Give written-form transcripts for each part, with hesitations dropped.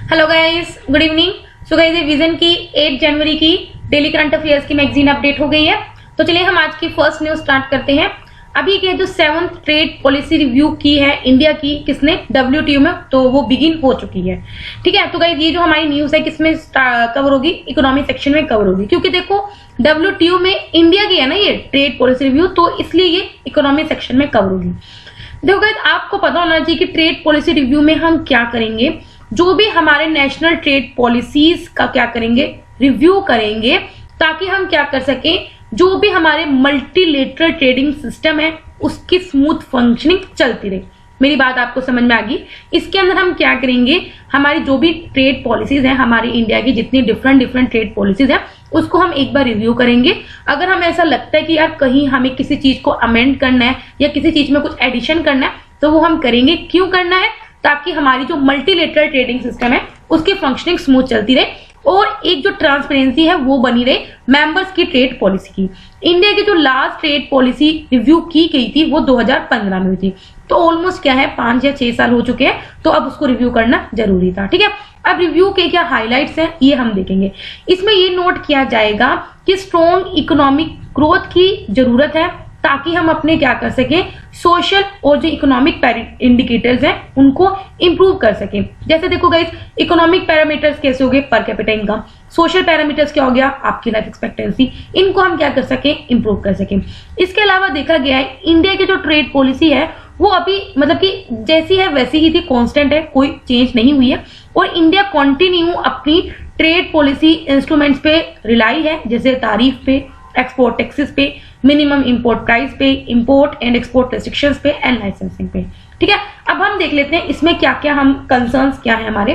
Hello guys, good evening. So guys, ये vision की 8 जनवरी की डेली करंट अफेयर्स की मैगजीन अपडेट हो गई है। तो चलिए हम आज की फर्स्ट न्यूज स्टार्ट करते हैं। अभी के जो 7th ट्रेड पॉलिसी रिव्यू की है इंडिया की, किसने, WTO में, तो वो बिगिन हो चुकी है। ठीक है, तो गाइस ये जो हमारी न्यूज है किसमें कवर होगी, इकोनॉमी सेक्शन में कवर होगी, क्योंकि देखो WTO में इंडिया की है ना ये ट्रेड पॉलिसी रिव्यू, तो इसलिए ये इकोनॉमी सेक्शन में कवर होगी। देखो गाइस, आपको पता होना चाहिए कि ट्रेड पॉलिसी रिव्यू में हम क्या करेंगे, जो भी हमारे नेशनल ट्रेड पॉलिसीज का क्या करेंगे, रिव्यू करेंगे, ताकि हम क्या कर सके, जो भी हमारे मल्टीलेटरल ट्रेडिंग सिस्टम है उसकी स्मूथ फंक्शनिंग चलती रहे। मेरी बात आपको समझ में आ गई। इसके अंदर हम क्या करेंगे, हमारी जो भी ट्रेड पॉलिसीज हैं, हमारी इंडिया की जितनी डिफरेंट ट्रेड पॉलिसीज हैं, उसको हम एक बार रिव्यू करेंगे। अगर हमें ऐसा लगता है कि यार कहीं हमें किसी चीज को अमेंड करना है या किसी चीज में कुछ एडिशन करना है, तो वो हम करेंगे। क्यों करना है, ताकि हमारी जो मल्टीलेटरल ट्रेडिंग सिस्टम है उसकी फंक्शनिंग स्मूथ चलती रहे और एक जो ट्रांसपेरेंसी है वो बनी रहे मेंबर्स की ट्रेड पॉलिसी की। इंडिया की जो लास्ट ट्रेड पॉलिसी रिव्यू की गई थी वो 2015 में हुई थी, तो ऑलमोस्ट क्या है 5 या 6 साल हो चुके हैं, तो अब उसको रिव्यू करना जरूरी था। ठीक है, अब रिव्यू के क्या हाइलाइट्स हैं ये हम देखेंगे। इसमें ये नोट किया जाएगा कि स्ट्रॉन्ग इकोनॉमिक ग्रोथ की जरूरत है, ताकि हम अपने क्या कर सके, सोशल और जो इकोनॉमिक इंडिकेटर्स हैं उनको इंप्रूव कर सके। जैसे देखो गाइस, इकोनॉमिक पैरामीटर्स कैसे हो गए, per capita income. Social parameters क्या हो गया, आपकी लाइफ एक्सपेक्टेंसी। इनको हम क्या कर सके, इंप्रूव कर सके। इसके अलावा देखा गया है इंडिया की जो ट्रेड पॉलिसी है वो अभी मतलब कि जैसी है वैसी ही थी, कांस्टेंट है, कोई चेंज नहीं हुई है। और इंडिया कंटिन्यू अपनी ट्रेड पॉलिसी इंस्ट्रूमेंट्स पे रिलाई है, जैसे तारीफ पे, एक्सपोर्ट टैक्सेस पे, मिनिमम इंपोर्ट प्राइस पे, इंपोर्ट एंड एक्सपोर्ट रेस्ट्रिक्शंस पे एंड लाइसेंसिंग पे। ठीक है, अब हम देख लेते हैं इसमें क्या क्या हम कंसर्न्स क्या है हमारे।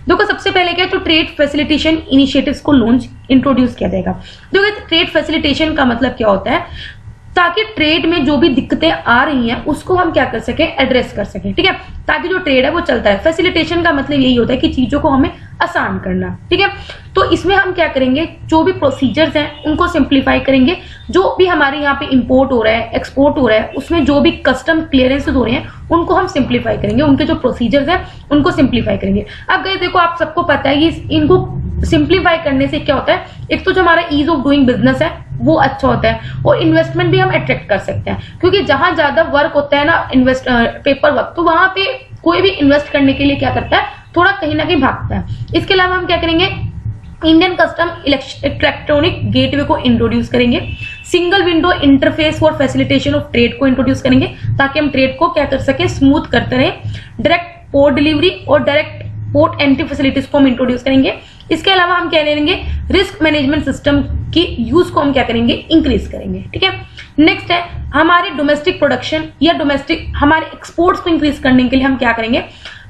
देखो सबसे पहले क्या, तो ट्रेड फैसिलिटेशन इनिशिएटिव्स को लॉन्च इंट्रोड्यूस किया जाएगा। देखो ट्रेड फैसिलिटेशन का मतलब क्या होता है, ताकि ट्रेड में जो भी दिक्कतें आ रही हैं उसको हम क्या कर सके, एड्रेस कर सके। ठीक है, ताकि जो ट्रेड है वो चलता है। फैसिलिटेशन का मतलब यही होता है कि चीजों को हमें आसान करना। ठीक है, तो इसमें हम क्या करेंगे, जो भी प्रोसीजर्स हैं उनको सिंप्लीफाई करेंगे। जो भी हमारे यहाँ पे इंपोर्ट हो रहा है, एक्सपोर्ट हो रहा है, उसमें जो भी कस्टम क्लियरेंसेस हो रहे हैं उनको हम सिंप्लीफाई करेंगे, उनके जो प्रोसीजर्स हैं उनको सिंप्लीफाई करेंगे। अब गाइस देखो, आप सबको पता है कि इनको सिंप्लीफाई करने से क्या होता है, एक तो जो हमारा ईज ऑफ डूइंग बिजनेस है वो अच्छा होता है, और इन्वेस्टमेंट भी हम अट्रैक्ट कर सकते हैं, क्योंकि जहां ज्यादा वर्क होता है ना, पेपर वर्क, तो वहां पे कोई भी इन्वेस्ट करने के लिए क्या करता है, थोड़ा कहीं ना कहीं भागता है। इसके अलावा हम क्या करेंगे, इंडियन कस्टम इलेक्ट्रॉनिक गेटवे को इंट्रोड्यूस करेंगे। Single window interface for facilitation of trade को इंट्रोड्यूस करेंगे, ताकि हम ट्रेड को क्या कर सके, स्मूथ करते रहे। डायरेक्ट पोर्ट डिलीवरी और डायरेक्ट पोर्ट एंट्री फैसिलिटीज को हम इंट्रोड्यूस करेंगे। इसके अलावा हम क्या लेंगे, रिस्क मैनेजमेंट सिस्टम की यूज को हम क्या करेंगे, इंक्रीज करेंगे। ठीक है, नेक्स्ट है हमारे डोमेस्टिक प्रोडक्शन या डोमेस्टिक हमारे एक्सपोर्ट्स को इंक्रीज करने के लिए हम क्या करेंगे,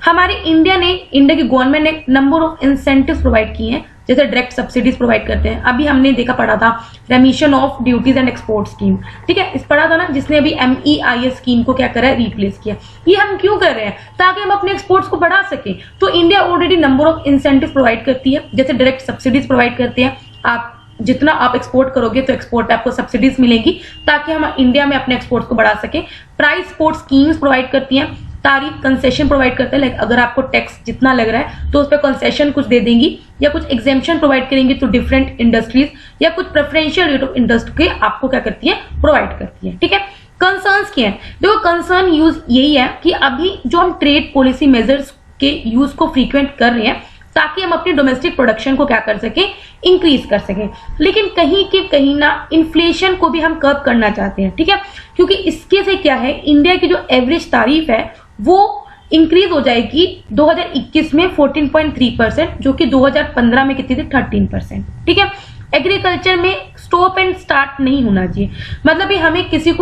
हमारे इंडिया की गवर्नमेंट ने नंबर ऑफ इंसेंटिव्स प्रोवाइड किए हैं, जैसे डायरेक्ट सब्सिडीज प्रोवाइड करते हैं। अभी हमने देखा पढ़ा था रेमिशन of duties and export scheme. ठीक है, इस पढ़ा था ना, जिसने अभी MEIS स्कीम को क्या करा है, रिप्लेस किया। ये हम क्यों कर रहे हैं, ताकि हम अपने एक्सपोर्ट्स को बढ़ा सके। तो India already number of incentive provide करती है, जैसे डायरेक्ट सब्सिडीज प्रोवाइड करते हैं। आप जितना आप एक्सपोर्ट करोगे तो एक्सपोर्ट पे आपको सब्सिडीज मिलेगी, ताकि हम इंडिया में अपने एक्सपोर्ट्स को बढ़ा सके। प्राइस सपोर्ट स्कीम्स प्रोवाइड करती हैं, तारीफ कंसेशन प्रोवाइड करते हैं, लाइक अगर आपको टैक्स जितना लग रहा है तो उस पर कंसेशन कुछ दे देंगी, या कुछ एग्जेम्पशन प्रोवाइड करेंगी टू डिफरेंट इंडस्ट्रीज, या कुछ प्रेफरेंशियल रेट ऑफ इंटरेस्ट के आपको क्या करती है, प्रोवाइड करती है। ठीक है, कंसर्न्स क्या है, देखो कंसर्न यूज यही है कि अभी जो हम ट्रेड पॉलिसी मेजर्स के यूज को फ्रीक्वेंट कर रहे हैं, ताकि हम अपनी डोमेस्टिक प्रोडक्शन को क्या कर सके, इंक्रीज कर सके। लेकिन कहीं ना इन्फ्लेशन को भी हम कर्ब करना चाहते हैं। ठीक है, क्योंकि इसके से क्या है, इंडिया की जो एवरेज तारीफ है वो इंक्रीज हो जाएगी 2021 में 14.3%, जो कि 2015 में कितनी थी, 13%। ठीक है, एग्रीकल्चर में स्टॉप एंड स्टार्ट नहीं होना चाहिए, मतलब हमें किसी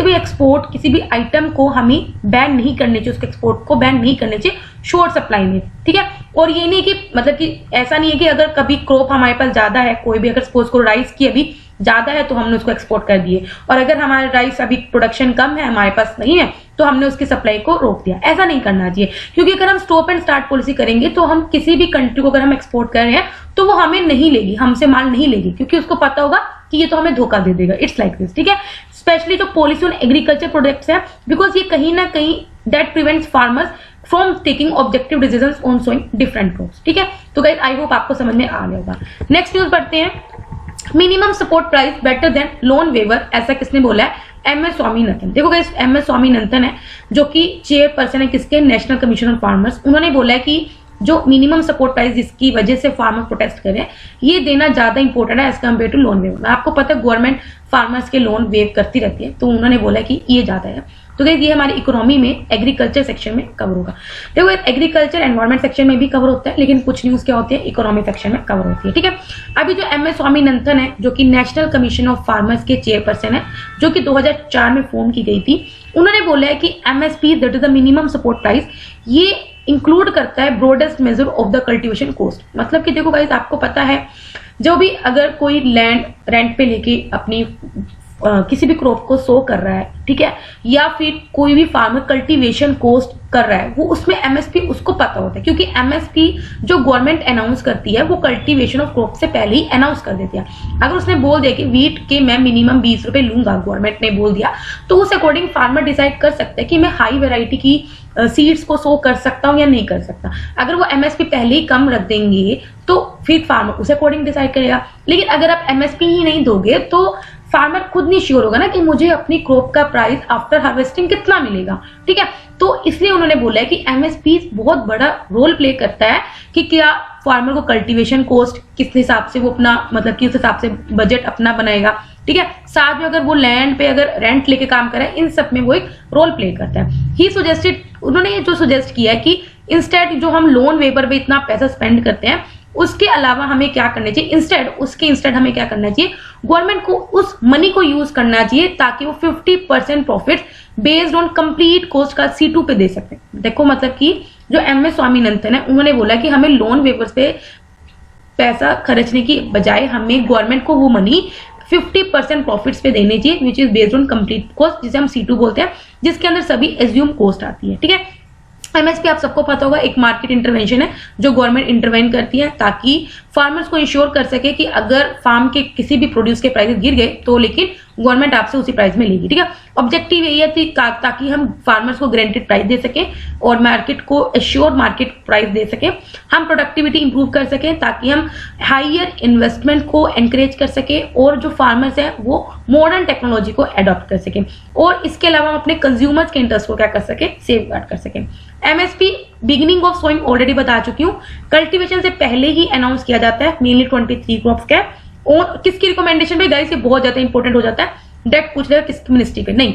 भी एक्सपोर्ट, किसी भी आइटम को हमें बैन नहीं करने चाहिए, उसके एक्सपोर्ट को बैन नहीं करने चाहिए शॉर्ट सप्लाई में। ठीक है, और ये नहीं कि मतलब कि ऐसा नहीं है कि अगर कभी क्रॉप हमारे पास ज्यादा है, कोई भी अगर सपोज को राइस की अभी ज्यादा है तो हमने उसको एक्सपोर्ट कर दिए, और अगर हमारे राइस अभी प्रोडक्शन कम है, हमारे पास नहीं है, तो हमने उसकी सप्लाई को रोक दिया। ऐसा नहीं करना चाहिए, क्योंकि अगर हम स्टॉप एंड स्टार्ट पॉलिसी करेंगे तो हम किसी भी कंट्री को अगर हम एक्सपोर्ट कर रहे हैं तो वो हमें नहीं लेगी, हमसे माल नहीं लेगी, क्योंकि उसको पता होगा कि ये तो हमें धोखा दे देगा। It's like this. ठीक है, स्पेशली जो पॉलिसी ऑन एग्रीकल्चर प्रोडक्ट्स है, बिकॉज ये कहीं ना कहीं that prevents farmers from taking objective decisions on sowing different crops. ठीक है, तो गाइस आई होप आपको समझ में आ गया होगा। नेक्स्ट न्यूज पढ़ते हैं। Minimum support price better than loan waiver, ऐसा किसने बोला है? MS स्वामीनाथन। देखो गाइस, MS स्वामीनाथन है जो कि चेयरपर्सन है किसके? National commission of farmers. उन्होंने बोला है कि जो मिनिमम सपोर्ट प्राइस जिसकी वजह से फार्मर प्रोटेस्ट कर रहे हैं, ये देना ज्यादा इंपॉर्टेंट है as compare to loan waive. आपको पता है गवर्नमेंट फार्मर्स के लोन वेव करती रहती है, तो उन्होंने बोला कि ये ज्यादा है। तो गाइस ये हमारी इकोनॉमी में एग्रीकल्चर सेक्शन में कवर होगा। देखो एग्रीकल्चर एनवायरमेंट सेक्शन में भी कवर होता है, लेकिन कुछ न्यूज क्या होती है इकोनॉमी सेक्शन में कवर होती है। ठीक है, अभी जो MS स्वामीनाथन है जो कि नेशनल कमीशन ऑफ फार्मर्स के चेयरपर्सन है, जो कि 2004 में फॉर्म की गई थी, उन्होंने बोला है कि MSP that is the minimum support price, ये इंक्लूड करता है broadest measure of the cultivation cost. मतलब कि देखो गाइस, आपको पता है जो भी अगर कोई लैंड रेंट पे लेके अपनी किसी भी क्रॉप को सो कर रहा है, ठीक है, या फिर कोई भी फार्मर कल्टीवेशन कॉस्ट कर रहा है, वो उसमें MSP उसको पता होता है, क्योंकि MSP जो गवर्नमेंट अनाउंस करती है वो कल्टीवेशन ऑफ क्रॉप से पहले ही अनाउंस कर देती है। अगर उसने बोल दिया कि वीट के मैं मिनिमम 20 रुपए लूंगा, गवर्नमेंट ने बोल दिया, तो उस अकॉर्डिंग फार्मर डिसाइड कर सकता है कि मैं हाई वेराइटी की सीड्स को सो कर सकता हूं या नहीं कर सकता। अगर वो MSP पहले ही कम रख देंगे तो फिर फार्मर उस अकॉर्डिंग डिसाइड करेगा। लेकिन अगर आप MSP ही नहीं दोगे तो फार्मर खुद नहीं श्योर होगा ना कि मुझे अपनी क्रॉप का प्राइस आफ्टर हार्वेस्टिंग कितना मिलेगा। ठीक है, तो इसलिए उन्होंने बोला है कि MSP बहुत बड़ा रोल प्ले करता है कि क्या फार्मर को कल्टीवेशन कॉस्ट किस हिसाब से वो अपना मतलब कि उस हिसाब से बजट अपना बनाएगा। ठीक है, साथ में अगर वो लैंड पे अगर रेंट लेके काम कर रहा है, इन सब में वो एक रोल प्ले करता है। ही सजेस्टेड, उन्होंने ये जो सजेस्ट किया है कि इंस्टेड जो हम लोन वेपर पे इतना पैसा स्पेंड करते हैं, उसके अलावा हमें क्या करना चाहिए, इंस्टेड हमें क्या करना चाहिए, गवर्नमेंट को उस मनी को यूज करना चाहिए ताकि वो 50% profit based on complete cost का C2 पे दे सकते हैं। देखो मतलब कि जो MS स्वामीनाथन है उन्होंने बोला कि हमें लोन वेपर्स पे पैसा खर्चने की बजाय हमें गवर्नमेंट को वो मनी 50% प्रॉफिट्स पे देने चाहिए, which is based on complete cost, जिसे हम C2 बोलते हैं, जिसके अंदर सभी एज्यूम कॉस्ट आती है। ठीक है, MSP आप सबको पता होगा एक मार्केट इंटरवेंशन है जो गवर्नमेंट इंटरवेन करती है ताकि फार्मर्स को इंश्योर कर सके कि अगर फार्म के किसी भी प्रोड्यूस के प्राइसेस गिर गए तो लेकिन गवर्नमेंट आपसे उसी प्राइस में लेगी। ठीक है, ऑब्जेक्टिव यही है ताकि हम फार्मर्स को गारंटेड प्राइस दे सके और मार्केट को एश्योर्ड मार्केट प्राइस दे सके, हम प्रोडक्टिविटी इंप्रूव कर सके ताकि हम हायर इन्वेस्टमेंट को एनकरेज कर सके और जो फार्मर्स है वो मॉडर्न टेक्नोलॉजी को एडॉप्ट कर सके, और इसके अलावा हम अपने कंज्यूमर्स के इंटरेस्ट को क्या कर सके, सेफ गार्ड कर सके। MSP beginning of sowing already बता चुकी हूँ, कल्टीवेशन से पहले ही अनाउंस किया जाता है, मेनली 23 क्रॉप्स का। और किसकी रिकमेंडेशन पे गाइस, ये बहुत ज्यादा इंपॉर्टेंट हो जाता है, डेट पूछ लेगा किस मिनिस्ट्री पे, नहीं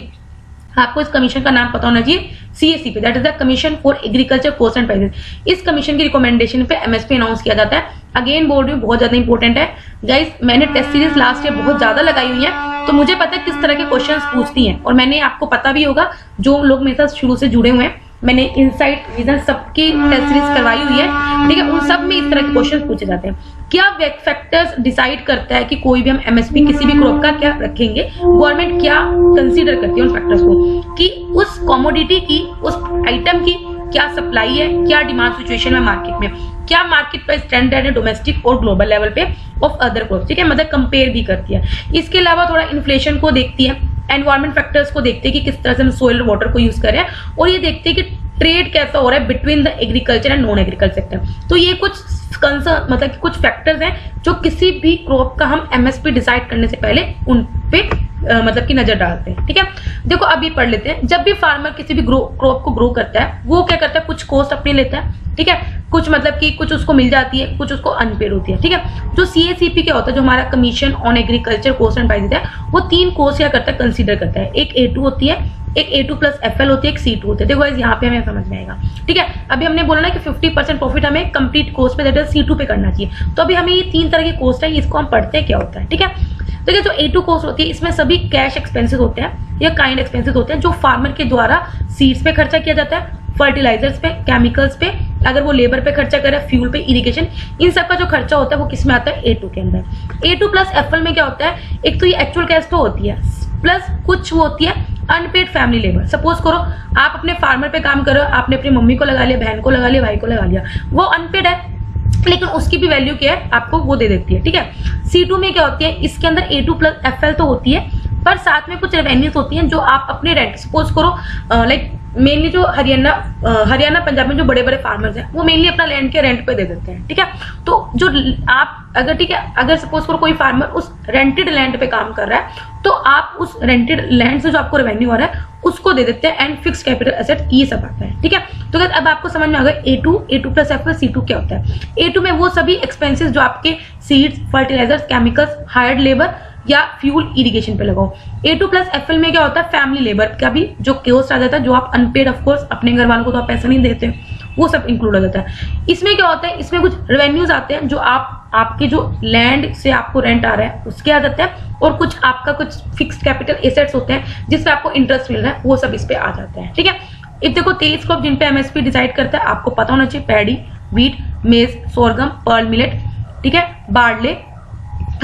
आपको इस कमीशन का नाम पता होना चाहिए, CAC पे, that is the commission for agriculture cost and prices. इस कमीशन की रिकमेंडेशन पे MSP अनाउंस किया जाता है। अगेन बोल रही हूँ बहुत ज्यादा इंपॉर्टेंट है गाइस, मैंने टेस्ट सीरीज लास्ट ईयर बहुत ज्यादा लगाई हुई है, तो मुझे पता है किस तरह के क्वेश्चंस पूछती हैं, और मैंने आपको पता भी होगा जो लोग मेरे साथ शुरू से जुड़े हुए हैं, मैंने इनसाइट रीजन सबकी टेस्ट सीरीज करवाई हुई है। ठीक है, उन सब में इस तरह के क्वेश्चन पूछे जाते हैं। क्या फैक्टर्स डिसाइड करता है कि कोई भी हम MSP किसी भी क्रॉप का क्या रखेंगे, गवर्नमेंट क्या कंसीडर करती है उन फैक्टर्स को कि उस कमोडिटी की, उस आइटम की क्या सप्लाई है, क्या डिमांड सिचुएशन है मार्केट में, क्या मार्केट प्राइस ट्रेंड है डोमेस्टिक और ग्लोबल लेवल पे ऑफ अदर क्रॉप्स। ठीक है, मतलब कंपेयर भी करती है। इसके अलावा थोड़ा इन्फ्लेशन को देखती है, एनवायरमेंट फैक्टर्स को देखते हैं कि किस तरह से हम सोइल वाटर को यूज कर रहे हैं, और ये देखते हैं कि ट्रेड कैसा हो रहा है between the agriculture and non agriculture sector. तो ये कुछ कंसर्न मतलब कि कुछ फैक्टर्स हैं जो किसी भी क्रॉप का हम MSP डिसाइड करने से पहले उन पे मतलब कि नजर डालते हैं। ठीक है, देखो अभी पढ़ लेते हैं। जब भी फार्मर किसी भी क्रॉप को ग्रो करता है, वो क्या करता है, कुछ कॉस्ट अपनी लेता है। ठीक है, कुछ मतलब कि कुछ उसको मिल जाती है, कुछ उसको अनपेड होती है। ठीक है, जो CACP क्या होता है, जो हमारा commission on agriculture cost and prices है, वो 3 कॉस्ट क्या करता है, कंसीडर करता है। एक A2 होती है, एक A2 प्लस FL होती है, एक C2 होती है। देखो यहाँ पे हमें समझ में आएगा। ठीक है, अभी हमने बोला ना कि 50% प्रॉफिट हमें कंप्लीट कॉस्ट पे दैट इज C2 पे करना चाहिए। तो अभी हमें ये 3 तरह की कॉस्ट है, इसको हम पढ़ते हैं क्या होता है। ठीक है, तो ये जो A2 कॉस्ट होती है, इसमें सभी कैश एक्सपेंसेस होते हैं या काइंड एक्सपेंसेस होते हैं जो फार्मर के द्वारा सीड्स पे खर्चा किया जाता है, फर्टिलाइजर्स पे, केमिकल्स पे, अगर वो लेबर पे खर्चा करे, फ्यूल पे, इरिगेशन, इन सब का जो खर्चा होता है वो किस में आता है, A2 के अंदर। A2 प्लस FL में क्या होता है, एक तो ये एक्चुअल कैश तो होती है, प्लस कुछ वो होती है अनपेड फैमिली लेबर। सपोज करो आप अपने फार्मर पे काम करो, आपने अपनी मम्मी को लगा लिया, बहन को लगा लिया, भाई को लगा लिया, वो अनपेड है लेकिन उसकी भी वैल्यू क्या है, आपको वो दे देती है। ठीक है, C2 में क्या होती है, इसके अंदर A2 प्लस FL तो होती है, पर साथ में कुछ रेवेन्यूज होती हैं जो आप अपने रेंट, सपोज करो लाइक मेनली जो हरियाणा पंजाब में जो बड़े बड़े फार्मर्स हैं वो मेनली अपना लैंड के रेंट पे दे देते हैं, ठीक है। तो जो आप अगर ठीक है, अगर सपोज फॉर कोई फार्मर उस रेंटेड लैंड पे काम कर रहा है तो आप उस रेंटेड लैंड से जो आपको रेवेन्यू आ रहा है उसको दे देते हैं, एंड फिक्स कैपिटल एसेट ये सब आता है, ठीक है। तो अब आपको समझ में आ गया A2 plus F plus C2 क्या होता है। A2 में वो सभी एक्सपेंसेस जो आपके seeds, fertilizers, chemicals, hired labour या फ्यूल, इरिगेशन पे लगाओ। A2 प्लस FL में क्या होता है, फैमिली लेबर का भी जो कॉस्ट आ जाता है, जो आप अनपेड, ऑफ कोर्स अपने घर वालों को तो आप पैसा नहीं देते, वो सब इंक्लूड हो जाता है। इसमें क्या होता है, इसमें कुछ रेवेन्यूज आते हैं जो आपके जो लैंड से आपको रेंट आ रहा है उसके आ जाते हैं, और कुछ आपका कुछ फिक्स्ड कैपिटल एसेट्स होते हैं जिसपे आपको इंटरेस्ट मिल रहा है, वो सब इस पे आ जाते हैं, ठीक है। इस देखो 23 क्रॉप जिन पे MSP डिसाइड करता है, आपको पता होना चाहिए, paddy, wheat, maize, sorghum, pearl millet, ठीक है, बार्ले,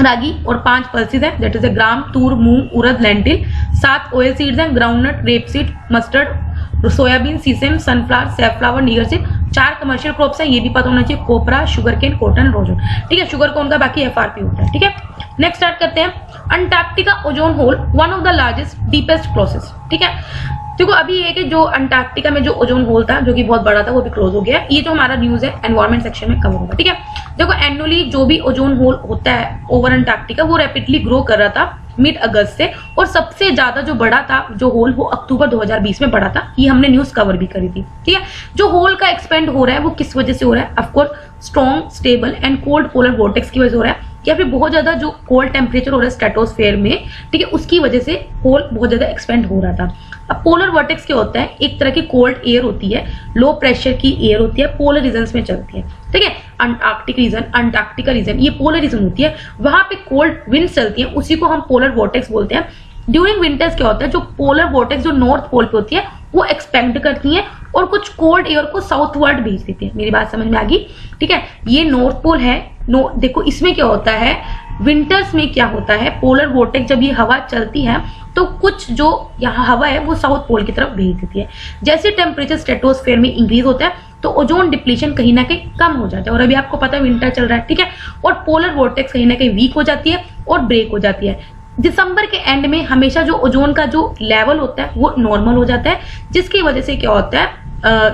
रागी, और 5 पल्सेस हैं, that is gram, toor, moong, urad, lentil. 7 oil seeds हैं, groundnut, rape seed, mustard, soybean, sesame, sunflower, safflower, niger seed. 4 commercial crops हैं, ये भी पता होना चाहिए, कोपरा, शुगर केन, कॉटन, रोजन, ठीक है। शुगर कॉन का बाकी FRP होता है, ठीक है। नेक्स्ट स्टार्ट करते हैं। Antarctica ozone hole, one of the largest deepest closes, ठीक है। देखो अभी ये कि जो अंटार्कटिका में जो ओजोन होल था जो कि बहुत बड़ा था वो भी क्लोज हो गया। ये जो हमारा न्यूज है एनवायरमेंट सेक्शन में कवर होगा, ठीक है। देखो एनुअली जो भी ओजोन होल होता है ओवर अंटार्कटिका वो रैपिडली ग्रो कर रहा था मिड अगस्त से, और सबसे ज्यादा जो बड़ा था जो होल वो अक्टूबर 2020 में बढ़ा था। ये हमने न्यूज कवर भी करी थी, ठीक है। जो होल का एक्सपेंड हो रहा है वो किस वजह से हो रहा है, of course strong, stable and cold polar vortex की वजह से हो रहा है, या फिर बहुत ज्यादा जो कोल्ड टेम्परेचर हो रहा है स्ट्रेटोस्फेयर में, ठीक है, उसकी वजह से होल बहुत ज्यादा एक्सपेंड हो रहा था। अब पोलर वर्टेक्स क्या होता है, एक तरह की कोल्ड एयर होती है, लो प्रेशर की एयर होती है, पोलर रीजन्स में चलती है, ठीक है। अंटार्कटिका रीजन ये पोलर रीजन होती है, वहां पे कोल्ड विंड चलती है, उसी को हम पोलर वोर्टेक्स बोलते हैं। ड्यूरिंग विंटर्स क्या होता है, जो पोलर वोर्टेक्स जो नॉर्थ पोल पे होती है वो एक्सपेंड करती है और कुछ कोल्ड एयर को साउथवर्ड भेज देती है। मेरी बात समझ में आ गई, ठीक है। ये नॉर्थ पोल है, देखो इसमें क्या होता है, विंटर्स में क्या होता है, पोलर वोर्टेक्स जब ये हवा चलती है तो कुछ जो यहाँ हवा है वो साउथ पोल की तरफ भेज देती है। जैसे टेम्परेचर स्ट्रेटोस्फेयर में इंक्रीज होता है तो ओजोन डिप्लीशन कहीं ना कहीं कम हो जाता है, और अभी आपको पता है विंटर चल रहा है, ठीक है। और पोलर वोर्टेक्स कहीं ना कहीं वीक हो जाती है और ब्रेक हो जाती है। दिसंबर के एंड में हमेशा जो ओजोन का जो लेवल होता है वो नॉर्मल हो जाता है, जिसकी वजह से क्या होता है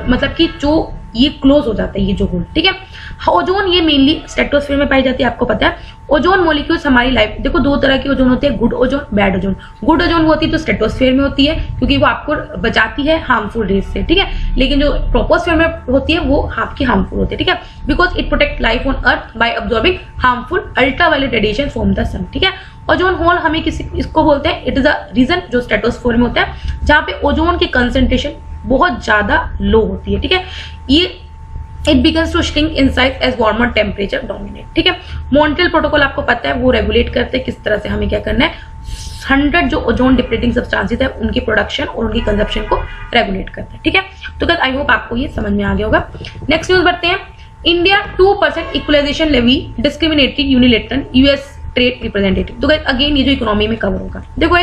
मतलब कि जो ये क्लोज हो जाता है ये जो होल, ठीक है। ओजोन ये मेनली स्ट्रेटोस्फीयर में पाई जाती है, आपको पता है। ओजोन मॉलिक्यूल्स हमारी लाइफ, देखो 2 तरह की ओजोन होती है, good ozone, bad ozone. Good ozone होती है तो स्ट्रेटोस्फीयर में होती है क्योंकि वो आपको बचाती है हार्मफुल रेज से, ठीक है। लेकिन जो ट्रोपोस्फीयर में होती है वो आपकी हार्मफुल होती है, ठीक है, because it protect life on earth by absorbing harmful ultraviolet radiation from the sun, ठीक है। ओजोन होल हमें इसको बोलते हैं, इट इज अ रीजन जो स्ट्रेटोस्फीयर में होता है जहां पे ओजोन की कंसेंट्रेशन बहुत ज्यादा लो होती है, ठीक है। ये it begins to shrink in size as warmer temperature dominate, ठीक है। मॉन्ट्रियल प्रोटोकॉल आपको पता है वो रेगुलेट करते हैं किस तरह से हमें क्या करना है, 100 जो ओजोन डिप्लीटिंग सब्सटेंसेस है उनकी प्रोडक्शन और उनकी कंजप्शन को रेगुलेट करते हैं, ठीक है। तो गाइस आई होप आपको ये समझ में आ गया होगा। नेक्स्ट न्यूज बढ़ते हैं। India 2% equalisation levy discriminatory unilateral US trade representative. तो गाइस अगेन ये जो इकोनॉमी में कवर होगा, देखो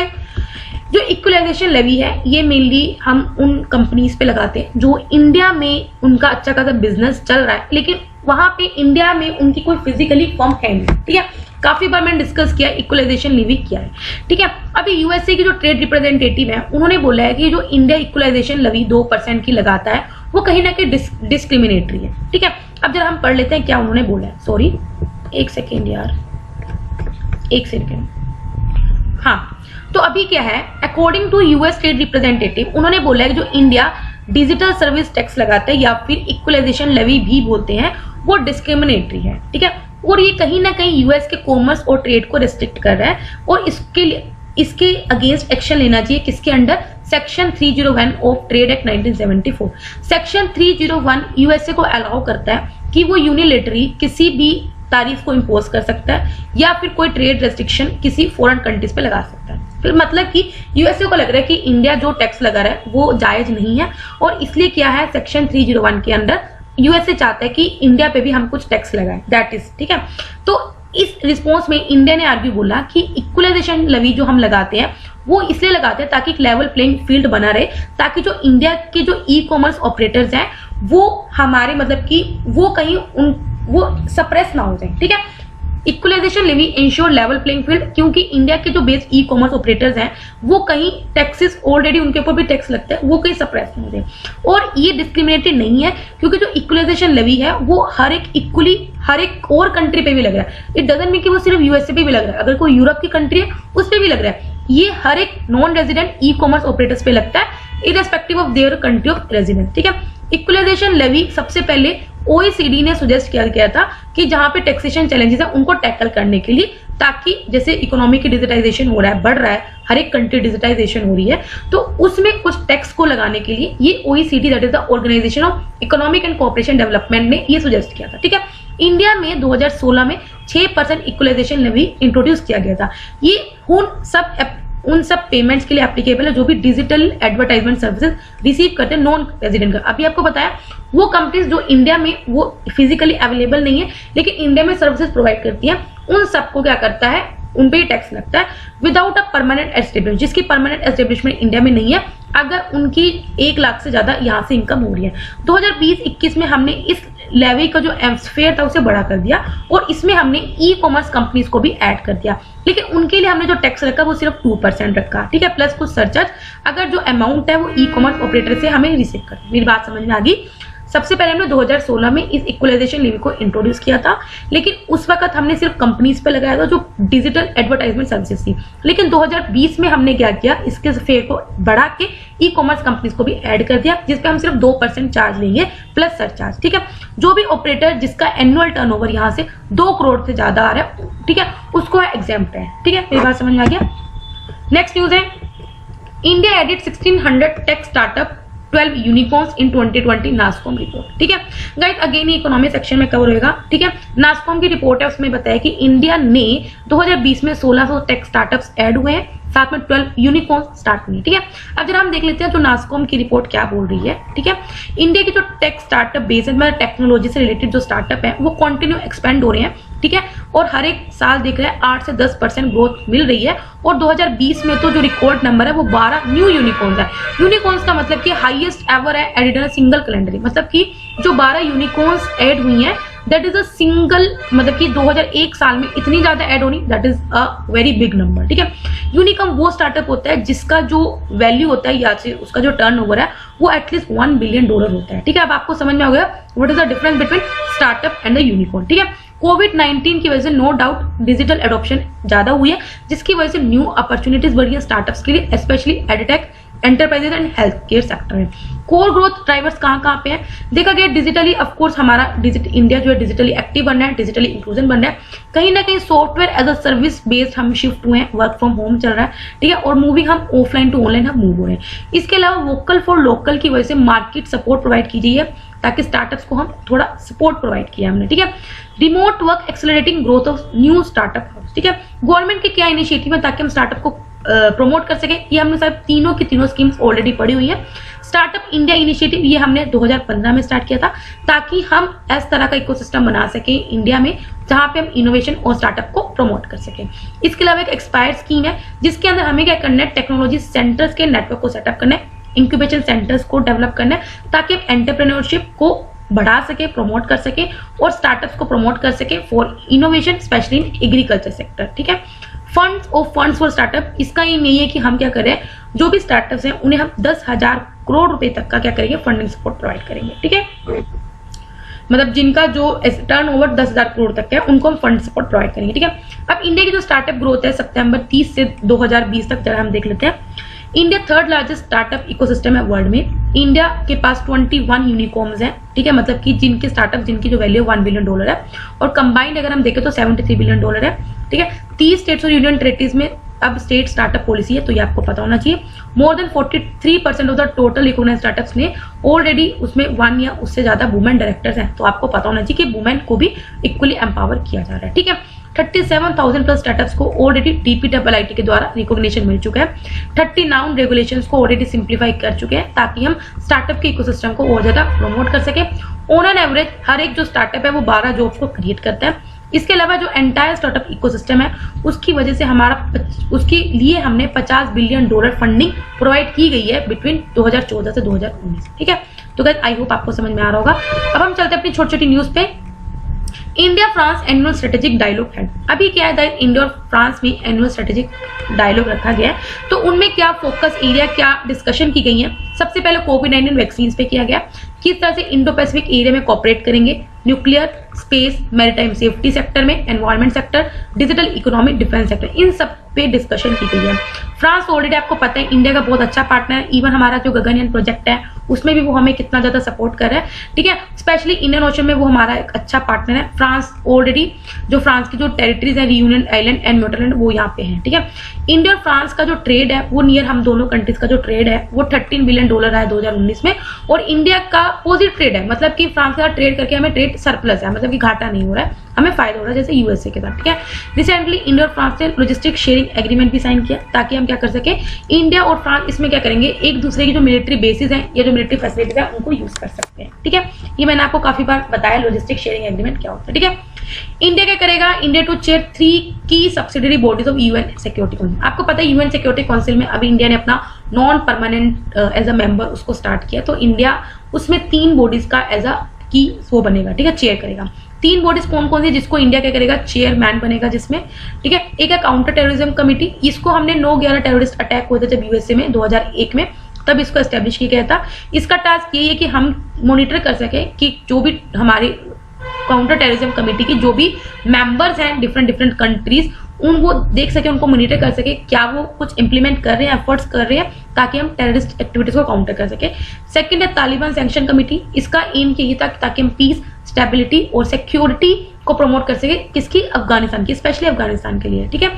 जो इक्वलाइजेशन लेवी है ये मेनली हम उन कंपनीज पे लगाते हैं जो इंडिया में उनका अच्छा खासा बिजनेस चल रहा है, लेकिन वहां पे इंडिया में उनकी कोई फिजिकली फर्म है नहीं, ठीक है। काफी बार मैंने डिस्कस किया इक्वलाइजेशन लेवी क्या है, ठीक है। अभी यूएसए की जो ट्रेड रिप्रेजेंटेटिव है उन्होंने बोला है कि जो इंडिया इक्वलाइजेशन लेवी 2% की लगाता है वो कहीं ना कहीं डिस्क्रिमिनेटरी है, ठीक है। अब जरा हम पढ़ लेते हैं क्या उन्होंने बोला है। सॉरी एक सेकेंड यार, एक सेकेंड। हाँ, तो अभी क्या है, according to US trade representative उन्होंने बोला है कि जो इंडिया डिजिटल सर्विस टैक्स लगाता है या फिर इक्वलाइजेशन लेवी भी बोलते हैं वो डिस्क्रिमिनेटरी है, ठीक है। और ये कहीं ना कहीं यूएस के कॉमर्स और ट्रेड को रिस्ट्रिक्ट कर रहा है, और इसके अगेंस्ट एक्शन लेना चाहिए। किसके under, section 301 of trade act 1974। Section 301 USA को अलाउ करता है कि वो यूनिलेटरी किसी भी तारीफ को इम्पोज कर सकता है या फिर कोई ट्रेड रेस्ट्रिक्शन किसी फॉरेन कंट्रीज पे लगा सकता है। फिर मतलब कि यूएसए को लग रहा है कि इंडिया जो टैक्स लगा रहा है वो जायज नहीं है, और इसलिए क्या है सेक्शन 301 के अंडर यूएसए चाहता है कि इंडिया पे भी हम कुछ टैक्स लगाएं, दैट इज, ठीक है। तो इस रिस्पॉन्स में इंडिया ने आर्ग्यू बोला कि इक्वलाइजेशन लेवी जो हम लगाते हैं वो इसलिए लगाते हैं ताकि एक लेवल प्लेइंग फील्ड बना रहे, ताकि जो इंडिया के जो ई कॉमर्स ऑपरेटर्स हैं वो हमारे मतलब कि वो कहीं वो सप्रेस ना हो जाए, ठीक है। Equalisation levy ensure level playing field, क्योंकि इंडिया के जो बेस ई कॉमर्स ऑपरेटर्स हैं वो कहीं टैक्सेस ऑलरेडी उनके ऊपर भी टैक्स लगता है, वो कहीं सप्रेस नहीं होते। और ये डिस्क्रिमिनेटरी नहीं है, क्योंकि जो इक्वलाइजेशन लेवी है वो हर एक इक्वली हर एक और कंट्री पे भी लग रहा है। इट डजंट मीन कि वो सिर्फ यूएसए पे भी लग रहा है, अगर कोई यूरोप की कंट्री है उस पे भी लग रहा है। ये हर एक non resident e commerce operators पे लगता है, irrespective of their country of residence. ठीक है, इक्वलाइजेशन लेवी सबसे पहले ओईसीडी ने सुजेस्ट किया गया था कि जहां पे टैक्सेशन चैलेंजेस है उनको टैकल करने के लिए, ताकि जैसे इकोनॉमी की डिजिटाइजेशन हो रहा है, बढ़ रहा है, हर एक कंट्री डिजिटाइजेशन हो रही है, तो उसमें कुछ टैक्स को लगाने के लिए ये OECD that is the organisation of economic and cooperation development ने ये सुजेस्ट किया था। ठीक है, इंडिया में 2016 में 6% इक्वलाइजेशन लेवी इंट्रोड्यूस किया गया था। ये उन सब पेमेंट्स के लिए एप्लीकेबल है जो भी डिजिटल एडवर्टाइजमेंट सर्विसेज रिसीव करते हैं नॉन रेजिडेंट का। अभी आपको बताया वो कंपनीज जो इंडिया में वो फिजिकली अवेलेबल नहीं है लेकिन इंडिया में सर्विसेज प्रोवाइड करती हैं, उन सबको क्या करता है, उन पे ही टैक्स लगता है विदाउट अ परमानेंट एस्टेब्लिशमेंट, जिसकी परमानेंट एस्टेब्लिशमेंट इंडिया में नहीं है, अगर उनकी 1 लाख से ज्यादा यहाँ से इनकम हो रही है। 2020-21 में हमने इस लेवी का जो एम्सफेयर था उसे बड़ा कर दिया और इसमें हमने ई कॉमर्स कंपनीज को भी ऐड कर दिया, लेकिन उनके लिए हमने जो टैक्स रखा वो सिर्फ 2% रखा। ठीक है, प्लस कुछ सरचार्ज, अगर जो अमाउंट है वो ई कॉमर्स ऑपरेटर से हमें रिसीव कर। मेरी बात समझ में आ गई। सबसे पहले हमने 2016 में इस इक्वलाइजेशन लेवी को इंट्रोड्यूस किया था, लेकिन उस वक्त हमने सिर्फ कंपनीज पे लगाया था जो डिजिटल एडवर्टाइजमेंट सर्विसेज थी। लेकिन 2020 में हमने क्या किया, इसके फेयर को बढ़ा के ई कॉमर्स कंपनीज को भी ऐड कर दिया, जिसपे हम सिर्फ 2% चार्ज लेंगे प्लस सरचार्ज। ठीक है, जो भी ऑपरेटर जिसका एनुअल टर्नओवर यहाँ से 2 करोड़ से ज्यादा आ रहा है, ठीक है, उसको एग्जेम्प्ट है। ठीक है, मेरी बात समझ में आ गया। नेक्स्ट न्यूज है, India added 1600 tech startup 12 unicorns in 2020 NASSCOM report. ठीक है गाइस, अगेन इकोनॉमी सेक्शन में कवर होगा। ठीक है, नास्कॉम की रिपोर्ट है, उसमें बताया कि इंडिया ने 2020 में 1600 टेक स्टार्टअप्स ऐड हुए हैं, साथ में 12 यूनिकॉर्न्स स्टार्ट हुई। ठीक है, अब जरा हम देख लेते हैं जो नास्कॉम की रिपोर्ट क्या बोल रही है। ठीक है, इंडिया की जो टेक स्टार्टअप बेस है, मतलब टेक्नोलॉजी से रिलेटेड जो स्टार्टअप है वो कंटिन्यू एक्सपेंड हो रहे हैं। ठीक है, और हर एक साल देख रहे हैं 8 से 10% ग्रोथ मिल रही है, और 2020 में तो जो रिकॉर्ड नंबर है वो 12 न्यू यूनिकॉर्न्स है। यूनिकॉर्न्स का मतलब कि हाईएस्ट एवर है एडेड इन सिंगल कैलेंडर, मतलब कि जो 12 यूनिकॉर्न्स ऐड हुई हैं दैट इज अ सिंगल, मतलब कि 2001 साल में इतनी ज्यादा ऐड होनी, that is a very big number. ठीक है, यूनिकॉर्न वो स्टार्टअप होता है जिसका जो वैल्यू होता है या उसका जो टर्नओवर है वो एटलीस्ट $1 बिलियन होता है। ठीक है, अब आपको समझ में आ गया what is the difference between startup and the unicorn. ठीक है, कोविड-19 की वजह से नो डाउट डिजिटल एडॉप्शन ज्यादा हुई है, जिसकी वजह से न्यू अपॉर्चुनिटीज बढ़ी है स्टार्टअप्स के लिए, specially edtech, enterprises and health care sector में। कोर ग्रोथ ड्राइवर्स कहाँ पे हैं देखा गया, डिजिटली ऑफकोर्स हमारा इंडिया जो है डिजिटली एक्टिव बन रहा है, डिजिटली इंक्लूजन बन रहा है, कहीं ना कहीं software as a service based हम शिफ्ट हुए हैं, वर्क फ्रॉम होम चल रहा है। ठीक है, और मूविंग हम ऑफलाइन टू ऑनलाइन हम मूव हो रहे हैं। इसके अलावा वोकल फॉर लोकल की वजह से मार्केट सपोर्ट प्रोवाइड की गई है, ताकि स्टार्टअप्स को हम थोड़ा सपोर्ट प्रोवाइड किया हमने। ठीक है, remote work accelerating growth of new startup. ठीक है, गवर्नमेंट के क्या इनिशिएटिव है ताकि हम स्टार्टअप को प्रमोट कर सके, ये हमने सब तीनों की तीनों स्कीम्स ऑलरेडी पड़ी हुई है। स्टार्टअप इंडिया इनिशिएटिव ये हमने 2015 में स्टार्ट किया था, ताकि हम इस तरह का इकोसिस्टम बना सके इंडिया में जहां पे हम इनोवेशन और स्टार्टअप को प्रमोट कर सके। इसके अलावा एक एक्सपायर्ड स्कीम है जिसके अंदर हमें क्या करना है, टेक्नोलॉजी सेंटर्स के नेटवर्क को सेटअप करना है, इंक्यूबेशन सेंटर्स को डेवलप करना है, ताकि हम एंटरप्रेन्योरशिप को बढ़ा सके, प्रमोट कर सके और स्टार्टअप्स को प्रमोट कर सके for innovation, specially in agriculture sector. ठीक है, फंड्स फॉर स्टार्टअप, इसका ये नहीं है कि हम क्या करें, जो भी स्टार्टअप्स हैं उन्हें हम 10,000 करोड़ रुपए तक का क्या करेंगे, फंडिंग सपोर्ट प्रोवाइड करेंगे। ठीक है, मतलब जिनका जो टर्नओवर 10,000 करोड़ तक है उनको हम फंड सपोर्ट प्रोवाइड करेंगे। ठीक है, अब इंडिया की जो स्टार्टअप ग्रोथ है सितंबर 30 से 2020 तक जरा हम देख लेते हैं। India 3rd largest startup ecosystem है वर्ल्ड में। इंडिया के पास 21 यूनिकॉर्न्स हैं। ठीक है, मतलब कि जिनके स्टार्टअप जिनकी जो वैल्यू $1 बिलियन है, और कंबाइंड अगर हम देखें तो $73 बिलियन है। ठीक है, 30 स्टेट्स और यूनियन टेरिटरीज में अब स्टेट स्टार्टअप पॉलिसी है, तो ये आपको पता होना चाहिए। More than 43% of the total recognised startups में ऑलरेडी उसमें 1 या उससे ज्यादा वुमेन डायरेक्टर्स हैं, तो आपको पता होना चाहिए कि वुमेन को भी इक्वली एम्पावर किया जा रहा है। ठीक है, 37,000 प्लस स्टार्टअप्स को ऑलरेडी DPIIT के द्वारा रिकॉग्निशन मिल चुका है। 39 रेगुलेशंस को ऑलरेडी सिंप्लीफाई कर चुके हैं, ताकि हम स्टार्टअप के इकोसिस्टम को और ज्यादा प्रमोट कर सके। ऑन एन एवरेज हर एक जो स्टार्टअप है वो 12 जॉब्स को क्रिएट करता है। इसके अलावा जो एंटायर स्टार्टअप इकोसिस्टम है उसकी वजह से उसके लिए हमने $50 बिलियन फंडिंग प्रोवाइड की गई है बिटवीन 2014 से 2019। ठीक है, तो गाइस आई होप आपको समझ में आ रहा होगा। अब हम चलते हैं अपनी छोटी छोटी न्यूज पे। India France annual strategic dialogue है। अभी क्या है, इंडिया और फ्रांस में एनुअल स्ट्रेटेजिक डायलॉग रखा गया है, तो उनमें क्या फोकस एरिया, क्या डिस्कशन की गई है। सबसे पहले कोविड-19 वैक्सीन पे किया गया, किस तरह से इंडो पैसिफिक एरिया में कॉपरेट करेंगे, nuclear, space, maritime safety sector में, environment sector, digital economy, defence sector, इन सब पे डिस्कशन की गई है। फ्रांस ऑलरेडी आपको पता है इंडिया का बहुत अच्छा पार्टनर है। इवन हमारा जो गगनयान प्रोजेक्ट है उसमें भी वो हमें कितना ज्यादा सपोर्ट कर रहा है, ठीक है। स्पेशली इंडियन ओशन में वो हमारा एक अच्छा पार्टनर है। फ्रांस ऑलरेडी जो फ्रांस की जो टेरिटरीज है, रियूनियन आइलैंड एंड म्यूटलैंड, वो यहाँ पे है, ठीक है। इंडिया और फ्रांस का जो ट्रेड है वो नियर, हम दोनों कंट्रीज का जो ट्रेड है वो $13 बिलियन रहा है 2019 में, और इंडिया का पॉजिटिव ट्रेड है, मतलब कि फ्रांस के साथ ट्रेड करके हमें ट्रेड सरप्लस है, मतलब कि घाटा नहीं हो रहा है, हमें फायदा हो रहा है, जैसे यूएसए के साथ, ठीक है। रिसेंटली इंडिया और फ्रांस ने लॉजिस्टिक शेयरिंग एग्रीमेंट भी साइन किया, ताकि हम क्या कर सके, इंडिया और फ्रांस इसमें क्या करेंगे, एक दूसरे की जो मिलिट्री बेसिस हैं या जो मिलिट्री फैसिलिटीज है उनको यूज कर सकते हैं, ठीक है। ये मैंने आपको काफी बार बताया लॉजिस्टिक शेयरिंग एग्रीमेंट क्या होता है, ठीक है। इंडिया क्या करेगा, इंडिया टू चेयर 3 की subsidiary bodies of UN security council. आपको पता है यूएन सिक्योरिटी काउंसिल में अभी इंडिया ने अपना non permanent as a member उसको स्टार्ट किया, तो इंडिया उसमें 3 बॉडीज का एज अ की वो बनेगा, ठीक है, चेयर करेगा। 3 बॉडीज कौन कौन सी, जिसको इंडिया क्या करेगा, चेयरमैन बनेगा जिसमें, ठीक है। एक है काउंटर टेररिज्म कमिटी, इसको हमने 9/11 टेररिस्ट अटैक हुए थे जब यूएसए में 2001 में, तब इसको एस्टेब्लिश किया गया था। इसका टास्क ये है कि हम मॉनिटर कर सके कि जो भी हमारी काउंटर टेररिज्म कमेटी की जो भी मेंबर्स हैं डिफरेंट कंट्रीज, उनको देख सके, उनको मॉनिटर कर सके, क्या वो कुछ इंप्लीमेंट कर रहे हैं, एफर्ट्स कर रहे हैं, ताकि हम टेररिस्ट एक्टिविटीज को काउंटर कर सके। सेकंड है तालिबान सैंक्शन कमेटी, इसका एम यही था ताकि हम पीस, स्टेबिलिटी और सिक्योरिटी को प्रमोट कर सके, किसकी, अफगानिस्तान की, स्पेशली अफगानिस्तान के लिए, ठीक है।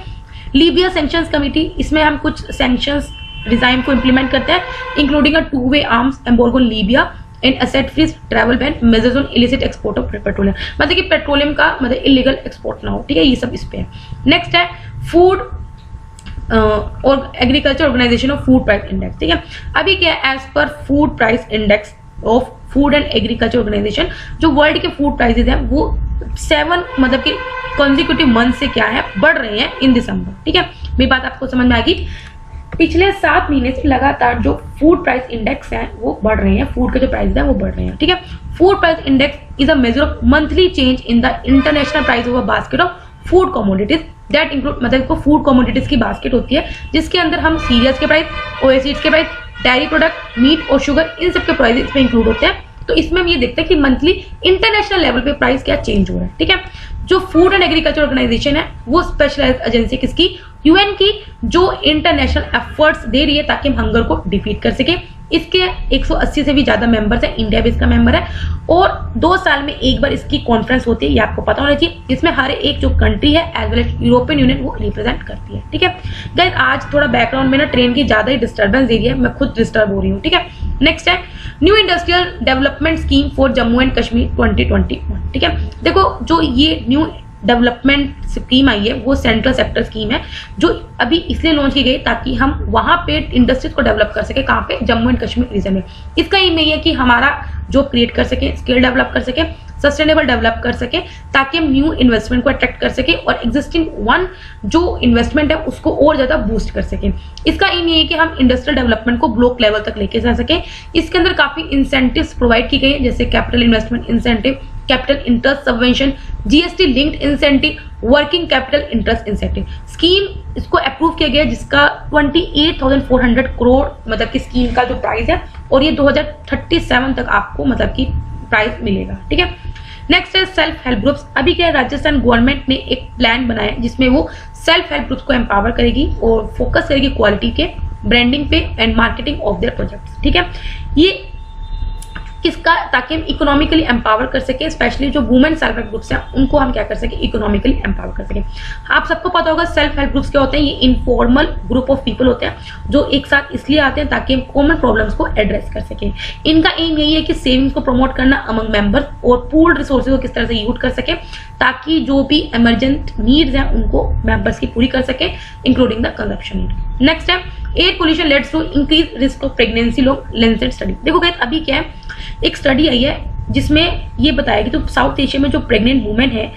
लीबिया सैंक्शंस कमेटी, इसमें हम कुछ सैंक्शंस डिजाइन को इंप्लीमेंट करते हैं, इंक्लूडिंग अ 2-वे arms embargo on Libya and asset freeze, travel ban, measures on illicit export of petroleum, मतलब कि पेट्रोलियम का मतलब इलीगल एक्सपोर्ट ना हो, ठीक है। ये सब इस पे है। नेक्स्ट है फूड और agriculture organisation of food price index, ठीक है। अभी क्या है, as per food price index of food and agriculture organisation, जो वर्ल्ड के फूड प्राइसेस हैं वो 7 मतलब कि कंसेक्यूटिव मंथ से क्या है, बढ़ रहे हैं इन दिसंबर, ठीक है। मेरी बात आपको समझ में आ गई। पिछले 7 महीने से लगातार जो फूड प्राइस इंडेक्स हैं वो बढ़ रहे हैं, फूड के जो प्राइस हैं वो बढ़ रहे हैं, ठीक है। Food price index is a measure of monthly change in the international price of a basket of food commodities that include, मतलब को फूड कमोडिटीज की बास्केट होती है जिसके अंदर हम सीरियल्स के प्राइस, ओएसीड्स के प्राइस, डेयरी प्रोडक्ट, मीट और शुगर, इन सब के प्राइस इसमें इंक्लूड होते हैं। तो इसमें हम ये देखते हैं कि मंथली इंटरनेशनल लेवल पे प्राइस क्या चेंज हो रहा है, ठीक है। जो फूड एंड एग्रीकल्चर ऑर्गेनाइजेशन है वो स्पेशलाइज्ड एजेंसी किसकी, यूएन की, जो इंटरनेशनल एफर्ट्स दे रही है ताकि हम हंगर को डिफीट कर सके। इसके 180 से भी ज्यादा मेंबर्स हैं, इंडिया भी इसका मेंबर है, और 2 साल में एक बार इसकी कॉन्फ्रेंस होती है, ये आपको पता होना चाहिए। इसमें हर एक जो कंट्री है as well as European Union वो रिप्रेजेंट करती है, ठीक है। गाइस आज थोड़ा बैकग्राउंड में ना ट्रेन की ज्यादा ही डिस्टर्बेंस दे रही है, मैं खुद डिस्टर्ब हो रही हूँ, ठीक है। नेक्स्ट है new industrial development scheme for Jammu and Kashmir 2021, ठीक है। देखो जो ये न्यू डेवलपमेंट स्कीम आई है वो सेंट्रल सेक्टर स्कीम है, जो अभी इसलिए लॉन्च की गई ताकि हम वहां पे इंडस्ट्रीज को डेवलप कर सके, कहाँ पे, जम्मू एंड कश्मीर रीजन में। इसका एम यही है कि हमारा जॉब क्रिएट कर सके, स्किल डेवलप कर सके, सस्टेनेबल डेवलप कर सके, ताकि हम न्यू इन्वेस्टमेंट को अट्रैक्ट कर सके और एग्जिस्टिंग वन जो इन्वेस्टमेंट है उसको और ज्यादा बूस्ट कर सके। इसका एम ये है कि हम इंडस्ट्रियल डेवलपमेंट को ब्लॉक लेवल तक लेके जा सके। इसके अंदर काफी इंसेंटिव्स प्रोवाइड की गई है, जैसे capital investment incentive, capital interest subvention, GST linked incentive, working capital interest incentive. Scheme इसको अप्रूव किया गया जिसका 28,400 करोड़ मतलब की स्कीम का जो प्राइस है, और ये 2037 तक आपको मतलब की प्राइस मिलेगा, ठीक है। नेक्स्ट है सेल्फ हेल्प ग्रुप्स। अभी क्या है, राजस्थान गवर्नमेंट ने एक प्लान बनाया जिसमें वो सेल्फ हेल्प ग्रुप्स को एम्पावर करेगी और फोकस करेगी क्वालिटी के, ब्रांडिंग पे and marketing of their projects, ठीक है। ये किसका, ताकि हम इकोनॉमिकली एम्पावर कर सके, स्पेशली जो वुमेन सेल्फ हेल्प ग्रुप्स हैं उनको हम क्या कर सके, इकोनॉमिकली एम्पावर कर सके। आप सबको पता होगा सेल्फ हेल्प ग्रुप्स क्या होते हैं, ये इनफॉर्मल ग्रुप ऑफ पीपल होते हैं जो एक साथ इसलिए आते हैं ताकि हम कॉमन प्रॉब्लम्स को एड्रेस कर सके। इनका एम यही है कि सेविंग्स को प्रमोट करना अमंग मेंबर्स और पूल्ड रिसोर्सेज को किस तरह से यूज कर सके ताकि जो भी इमरजेंट नीड्स हैं उनको मेंबर्स की पूरी कर सके, including the consumption need. Next है air pollution leads to increase risk of pregnancy long Lancet study. देखो गाइस अभी क्या है, एक स्टडी आई है जिसमें ये बताया कि तो साउथ एशिया में जो प्रेग्नेंट वुमेन है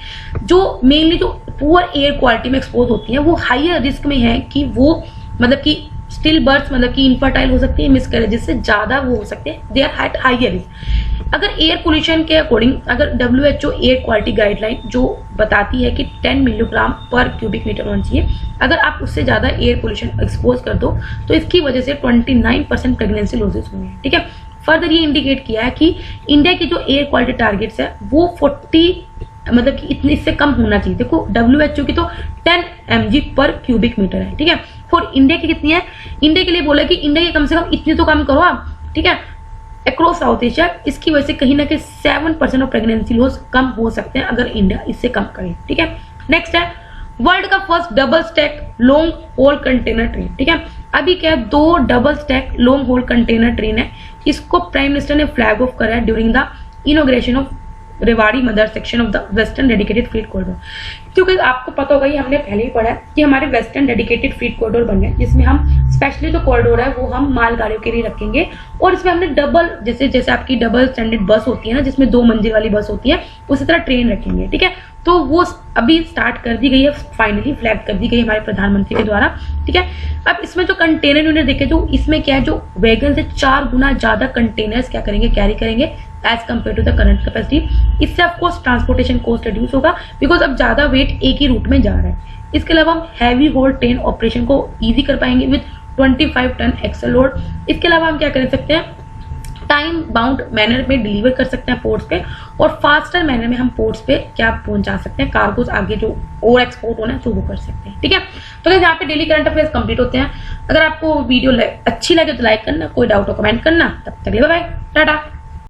जो मेनली जो पुअर एयर क्वालिटी में एक्सपोज होती है वो हाइयर रिस्क में है कि वो मतलब कि स्टिल बर्थ मतलब कि इनफर्टाइल हो सकती है, मिसकैरेजेस से ज्यादा वो हो सकते हैं, they are at higher risk. अगर एयर पोल्यूशन के अकॉर्डिंग अगर WHO एयर क्वालिटी गाइडलाइन जो बताती है कि 10 मिलीग्राम पर क्यूबिक मीटर होना चाहिए, अगर आप उससे ज्यादा एयर पोल्यूशन एक्सपोज कर दो तो इसकी वजह से 29% प्रेगनेंसी लॉसेस हुए हैं। ठीक है, फर्दर ये इंडिकेट किया है कि इंडिया की जो एयर क्वालिटी टारगेट्स है वो 40 मतलब कि इतने इससे कम होना चाहिए। देखो WHO की तो 10 mg पर क्यूबिक मीटर है। ठीक है, और इंडिया की कितनी है? इंडिया के लिए बोला कि इंडिया की कम से कम इतनी तो कम करो आप। ठीक है, अक्रॉस साउथ एशिया इसकी वजह से कहीं ना कहीं 7% ऑफ प्रेगनेंसी लॉस कम हो सकते हैं अगर इंडिया इससे कम करे। ठीक है, नेक्स्ट है वर्ल्ड का first double stack long haul container train. ठीक है, अभी क्या 2 double stack long haul container train है, इसको प्राइम मिनिस्टर ने फ्लैग ऑफ करा है during the inauguration of Rewari Madar section of the western dedicated freight corridor. क्योंकि आपको पता होगा, ये हमने पहले ही पढ़ा है कि हमारे वेस्टर्न डेडिकेटेड फ्रीट कॉरिडोर बन गए, जिसमें हम स्पेशली जो कॉरिडोर है वो हम मालगाड़ियों के लिए रखेंगे, और इसमें हमने डबल जैसे आपकी डबल स्टैंडर्ड बस होती है ना, जिसमें 2 मंजिल वाली बस होती है, उसी तरह ट्रेन रखेंगे। ठीक है, तो वो अभी स्टार्ट कर दी गई है, फाइनली फ्लैग कर दी गई हमारे प्रधानमंत्री के द्वारा। ठीक है, अब इसमें जो कंटेनर यूनिट देखे, जो इसमें क्या है, जो वैगन से 4 गुना ज्यादा कंटेनर्स क्या करेंगे, कैरी करेंगे as compare to the current capacity. इससे ऑफकोर्स ट्रांसपोर्टेशन कॉस्ट रिड्यूस होगा, बिकॉज अब ज्यादा वेट एक ही रूट में जा रहा है। इसके अलावा हम हैवी होल्ड ट्रेन ऑपरेशन को इजी कर पाएंगे विद 25 टन एक्सल लोड। इसके अलावा हम क्या कर सकते हैं, टाइम बाउंड मैनर में डिलीवर कर सकते हैं पोर्ट्स पे, और फास्टर मैनर में हम पोर्ट्स पे क्या पहुंचा सकते हैं, कार्गोज आगे जो और एक्सपोर्ट होना है तो वो कर सकते हैं। ठीक है, तो गाइस यहाँ पे डेली करंट अफेयर्स कंप्लीट होते हैं। अगर आपको वीडियो अच्छी लगे तो लाइक करना, कोई डाउट हो कमेंट करना। तब तक बाय बाय, टाटा।